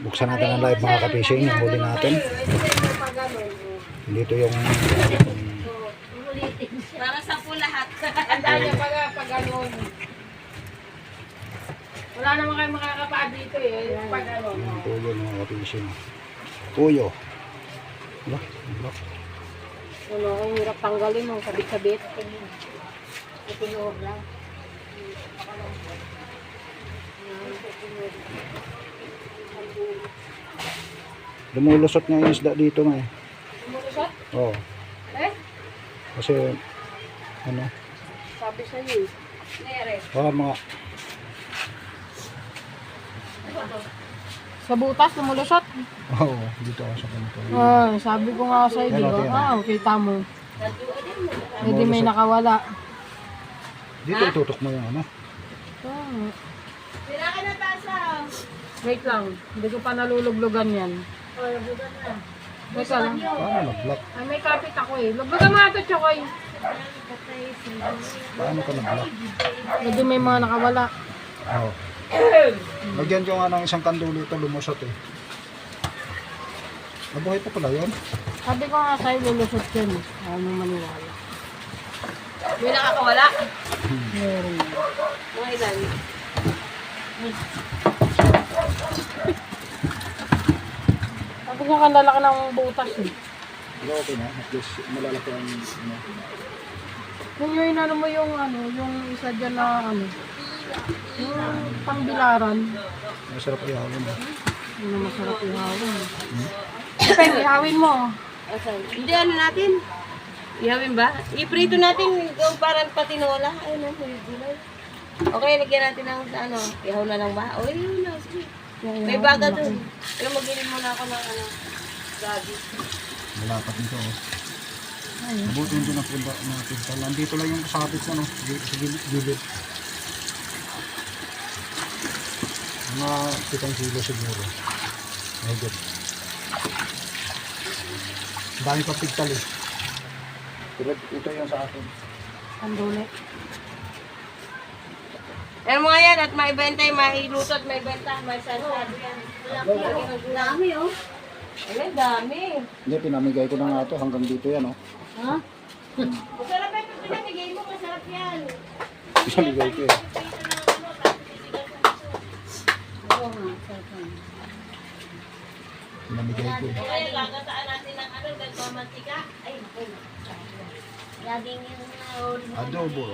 Buksan natin ang live mga ka-fishing. Yung huli natin. Dito yung Para sa po lahat. Handa niya pag ganun. Wala naman kayo makakapa dito eh. Pag ano. yung tuyo mga ka-fishing. Tuyo. Wala. Wala. Ano, ang hirap tanggalin mo. Sabit-sabit. Itinuog lang. Lumulusot nga yung isda dito nga eh. Lumulusot? Oo. Eh? Kasi ano. Sabi sa'yo eh. Nere. Mga Sa butas, lumulusot? oo. Dito ako sa kanito. Sabi ko nga sa'yo, di ba? Kita mo. Hindi may nakawala. Dito itutok mo yung ano. Sira ka na tasa. Wait lang, hindi ko pa naluluglugan yan. Nabugan na. Wait lang. Paano nag-block? Ay, may kapit ako eh. Luglugan mo ito, Chokoy. Paano ka nag-block? Hindi may mga nakawala. Oo. Lagyan ko nga ng isang kandulo ito, lumusot eh. Nabuhay pa pala yun? Sabi ko nga sa'yo, lulusot yan eh. Ayaw mo maniwala. May nakakawala. Meron. Mga ilan. Sabi nga kanala ka ng butas eh. Pero okay na, at least malalaki ang ano. Kung yung inano mo yung ano, yung isa dyan na ano, yung pangbilaran. Masarap ihawin mo. Yun ang masarap ihawin. Peng, ihawin mo. Asan? Hindi ano natin. Ihawin ba? Iprito natin yung parang patinola. Ayun na, may gulay. Okay, lagyan natin ng ano. Ihaw na lang ba? O, yun na. Sige. May baga dun. Pero magilin muna ako ng ano. Gabi. Malapat nito oh. Mabuti hindi na punta natin. Nandito lang yung kasabit sa ano, sa gilid. Mga 7 kilo siguro. Mahigit. Dami pa pigtal eh. Pero ito yung sa akin. Anduli. Ano mga yan? At may benta, may luto at may benta. May sansado yan. Dami oh. Ayun, dami. Hindi, pinamigay ko na nga ito hanggang dito yan oh. Ha? Masarap ito pinamigay mo. Masarap yan. Pinamigay ko eh. Oo nga, sarap yan. Pinamigay ko eh. Kaya gagataan natin ng ano, nagmamantika. Ay, ay. Laging yung Adobo.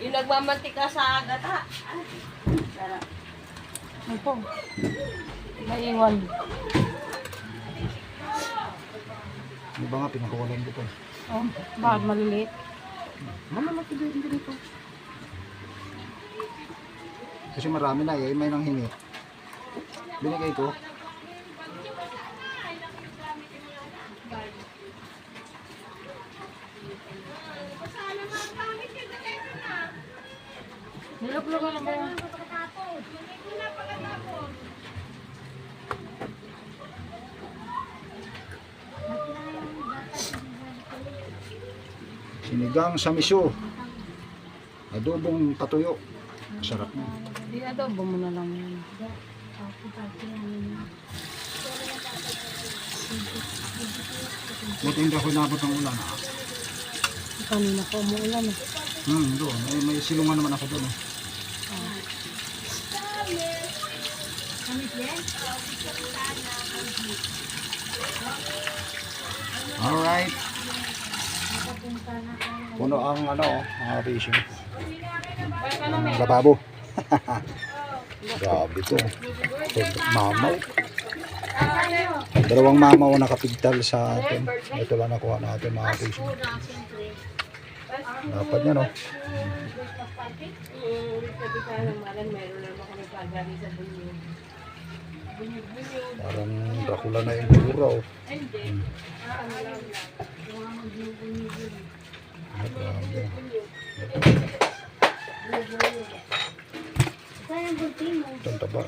yung nagmamantika sa agata. Sarap. Ito. Naiwan. Ano ba nga, pinakawalan ko pa. Oh, bakit maliliit? Malalaki din dito. Kasi marami na eh, may nang hingi. Binigay ko. Niluglugan na ba yan? Sinigang sa miso. Adobong patuyo. Sarap na. Hindi adobo mo na lang yan. Buti hindi ako inabot ng ulan. Kanina ko umuulan eh. Doon. May silungan naman ako doon. Alright. Puno ang ano, mga fishing. Ang lababo. Grabe to. Mamaw. Dalawang mamaw nakapigtal sa atin. Ito lang nakuha natin mga fishing. Dapat yan oh. Parang Dracula na yung bura oh. Grabe. Itong taba.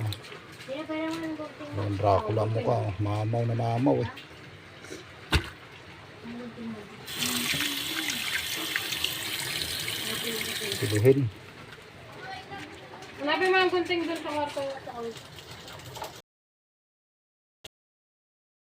Parang Dracula mo ka. Mamaw na mamaw eh. Siluhin. Hanapin mo ang gunting doon sa kwarto.